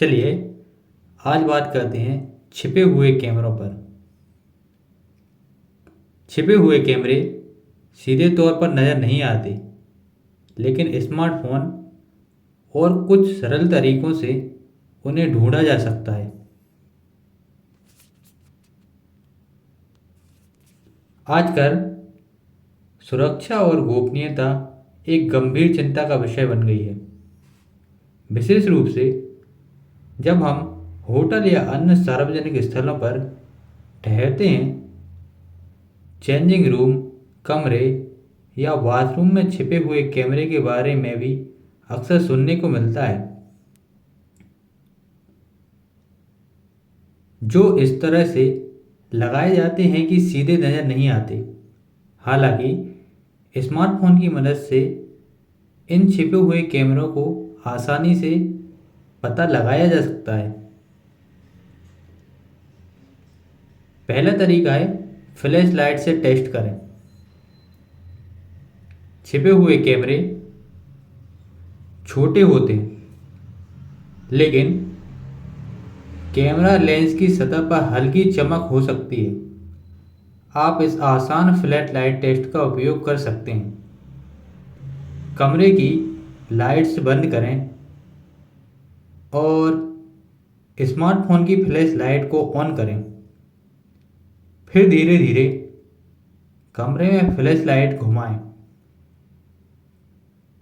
चलिए आज बात करते हैं छिपे हुए कैमरों पर। छिपे हुए कैमरे सीधे तौर पर नज़र नहीं आते, लेकिन स्मार्टफोन और कुछ सरल तरीकों से उन्हें ढूंढा जा सकता है। आजकल सुरक्षा और गोपनीयता एक गंभीर चिंता का विषय बन गई है, विशेष रूप से जब हम होटल या अन्य सार्वजनिक स्थलों पर ठहरते हैं। चेंजिंग रूम, कमरे या बाथरूम में छिपे हुए कैमरे के बारे में भी अक्सर सुनने को मिलता है, जो इस तरह से लगाए जाते हैं कि सीधे नज़र नहीं आते। हालांकि स्मार्टफोन की मदद से इन छिपे हुए कैमरों को आसानी से पता लगाया जा सकता है। पहला तरीका है फ्लैश लाइट से टेस्ट करें। छिपे हुए कैमरे छोटे होते हैं, लेकिन कैमरा लेंस की सतह पर हल्की चमक हो सकती है। आप इस आसान फ्लैश लाइट टेस्ट का उपयोग कर सकते हैं। कमरे की लाइट्स बंद करें और स्मार्टफोन की फ्लैश लाइट को ऑन करें। फिर धीरे धीरे कमरे में फ्लैश लाइट घुमाएं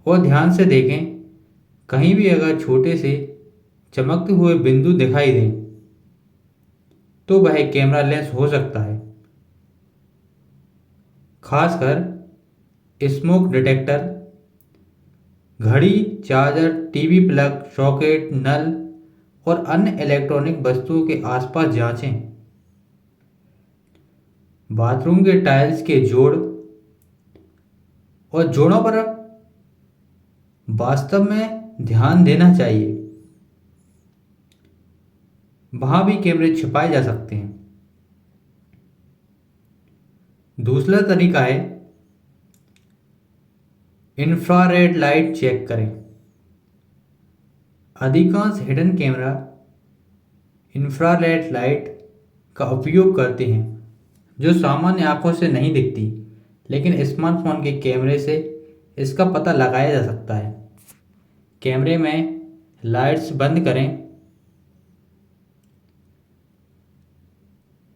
और ध्यान से देखें, कहीं भी अगर छोटे से चमकते हुए बिंदु दिखाई दें तो वह कैमरा लेंस हो सकता है। खासकर स्मोक डिटेक्टर, घड़ी, चार्जर, टीवी प्लग, सॉकेट, नल और अन्य इलेक्ट्रॉनिक वस्तुओं के आसपास जांचें। बाथरूम के टाइल्स के जोड़ और जोड़ों पर वास्तव में ध्यान देना चाहिए। वहां भी कैमरे छिपाए जा सकते हैं। दूसरा तरीका है इंफ्रारेड लाइट चेक करें। अधिकांश हिडन कैमरा इंफ्रारेड लाइट का उपयोग करते हैं, जो सामान्य आंखों से नहीं दिखती, लेकिन स्मार्टफोन के कैमरे से इसका पता लगाया जा सकता है। कैमरे में लाइट्स बंद करें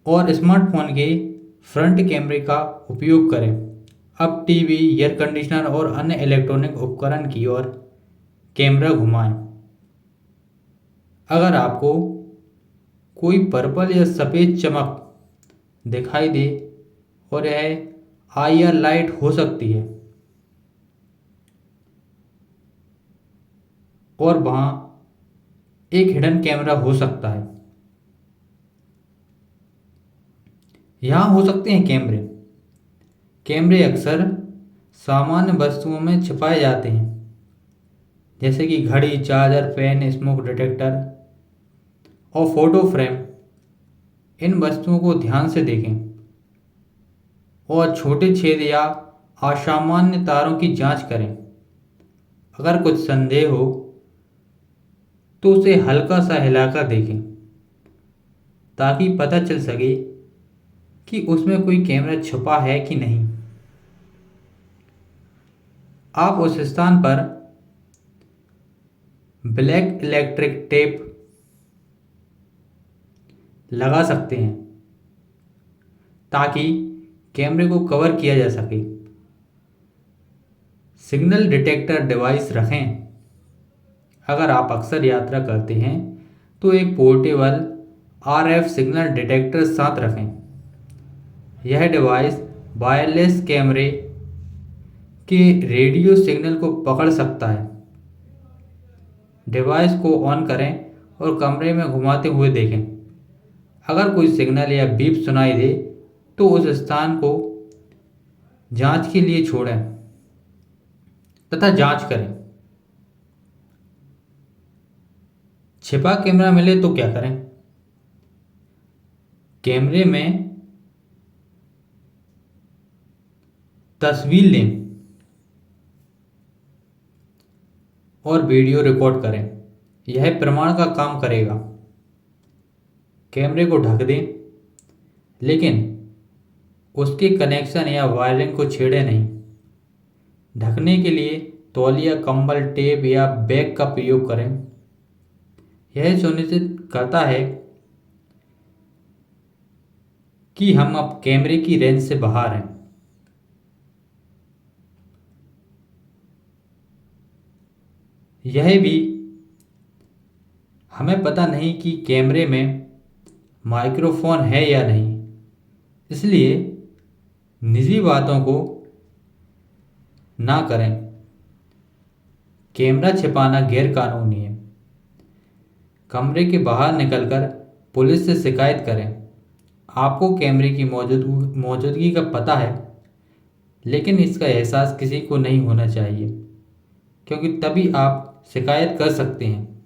और स्मार्टफोन के फ्रंट कैमरे का उपयोग करें। अब टीवी, एयर कंडीशनर और अन्य इलेक्ट्रॉनिक उपकरण की ओर कैमरा घुमाएं। अगर आपको कोई पर्पल या सफ़ेद चमक दिखाई दे और यह आईआर लाइट हो सकती है और वहाँ एक हिडन कैमरा हो सकता है। यहाँ हो सकते हैं कैमरे। कैमरे अक्सर सामान्य वस्तुओं में छिपाए जाते हैं, जैसे कि घड़ी, चार्जर, पेन, स्मोक डिटेक्टर और फोटो फ्रेम। इन वस्तुओं को ध्यान से देखें और छोटे छेद या असामान्य तारों की जांच करें। अगर कुछ संदेह हो तो उसे हल्का सा हिलाकर देखें, ताकि पता चल सके कि उसमें कोई कैमरा छुपा है कि नहीं। आप उस स्थान पर ब्लैक इलेक्ट्रिक टेप लगा सकते हैं ताकि कैमरे को कवर किया जा सके। सिग्नल डिटेक्टर डिवाइस रखें। अगर आप अक्सर यात्रा करते हैं तो एक पोर्टेबल आरएफ सिग्नल डिटेक्टर साथ रखें। यह डिवाइस वायरलेस कैमरे के रेडियो सिग्नल को पकड़ सकता है। डिवाइस को ऑन करें और कमरे में घुमाते हुए देखें। अगर कोई सिग्नल या बीप सुनाई दे तो उस स्थान को जांच के लिए छोड़ें तथा जांच करें। छिपा कैमरा मिले तो क्या करें? कैमरे में तस्वीर लें और वीडियो रिकॉर्ड करें। यह प्रमाण का काम करेगा। कैमरे को ढक दें, लेकिन उसके कनेक्शन या वायरिंग को छेड़े नहीं। ढकने के लिए तौलिया, कंबल, टेप या बैग का प्रयोग करें। यह सुनिश्चित करता है कि हम अब कैमरे की रेंज से बाहर हैं। यह भी हमें पता नहीं कि कैमरे में माइक्रोफोन है या नहीं, इसलिए निजी बातों को ना करें। कैमरा छिपाना गैर कानूनी है। कमरे के बाहर निकलकर पुलिस से शिकायत करें। आपको कैमरे की मौजूदगी का पता है, लेकिन इसका एहसास किसी को नहीं होना चाहिए, क्योंकि तभी आप शिकायत कर सकते हैं।